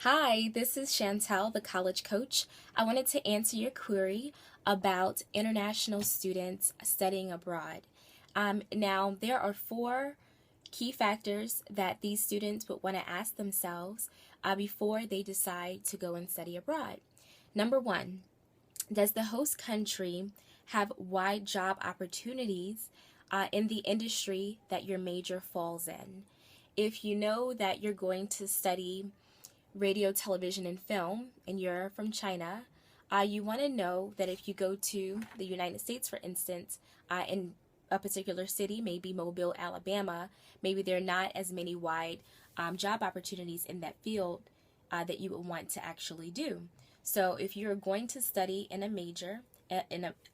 Hi, this is Chantel, the college coach. I wanted to answer your query about international students studying abroad. Now, there are four key factors that these students would want to ask themselves before they decide to go and study abroad. Number one, does the host country have wide job opportunities in the industry that your major falls in? If you know that you're going to study radio, television, and film, and you're from China, you want to know that if you go to the United States, for instance, in a particular city, maybe Mobile, Alabama, maybe there are not as many wide job opportunities in that field that you would want to actually do. So if you're going to study in a major,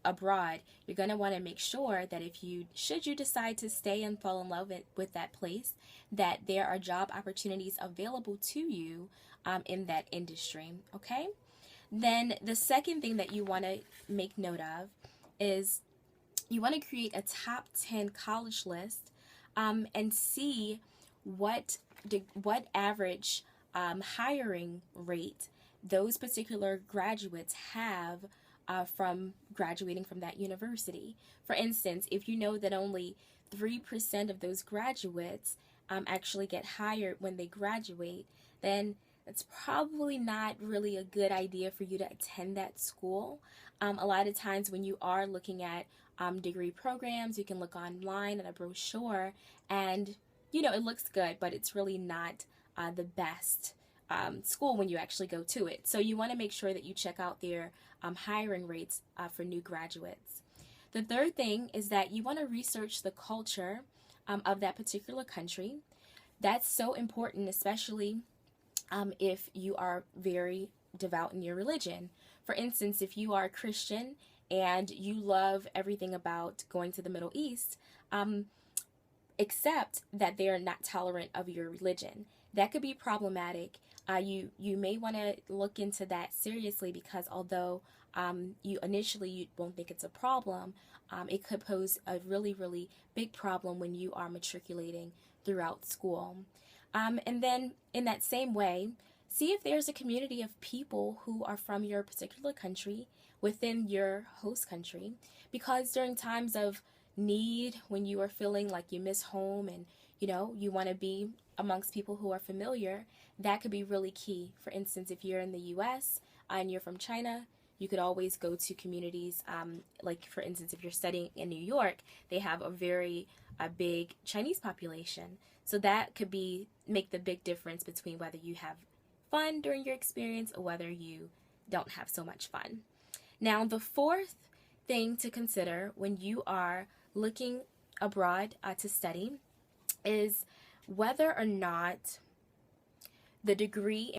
abroad, you're going to want to make sure that if you should you decide to stay and fall in love with that place, that there are job opportunities available to you in that industry. Okay. Then the second thing that you want to make note of is you want to create a top 10 college list and see what average hiring rate those particular graduates have from graduating from that university. For instance, if you know that only 3% of those graduates actually get hired when they graduate, then it's probably not really a good idea for you to attend that school. A lot of times when you are looking at degree programs, you can look online at a brochure and it looks good, but it's really not the best school when you actually go to it. So you want to make sure that you check out their hiring rates for new graduates. The third thing is that you want to research the culture of that particular country. That's so important, especially if you are very devout in your religion. For instance, if you are a Christian and you love everything about going to the Middle East, except that they are not tolerant of your religion. That could be problematic. You may want to look into that seriously because although you won't think it's a problem, it could pose a really big problem when you are matriculating throughout school. And then in that same way, see if there's a community of people who are from your particular country within your host country, because during times of need, when you are feeling like you miss home and you want to be amongst people who are familiar, that could be really key. For instance, if you're in the US and you're from China, you could always go to communities like, for instance, if you're studying in New York, they have a big Chinese population. So that could make the big difference between whether you have fun during your experience or whether you don't have so much fun. Now, the fourth thing to consider when you are looking abroad to study is whether or not the degree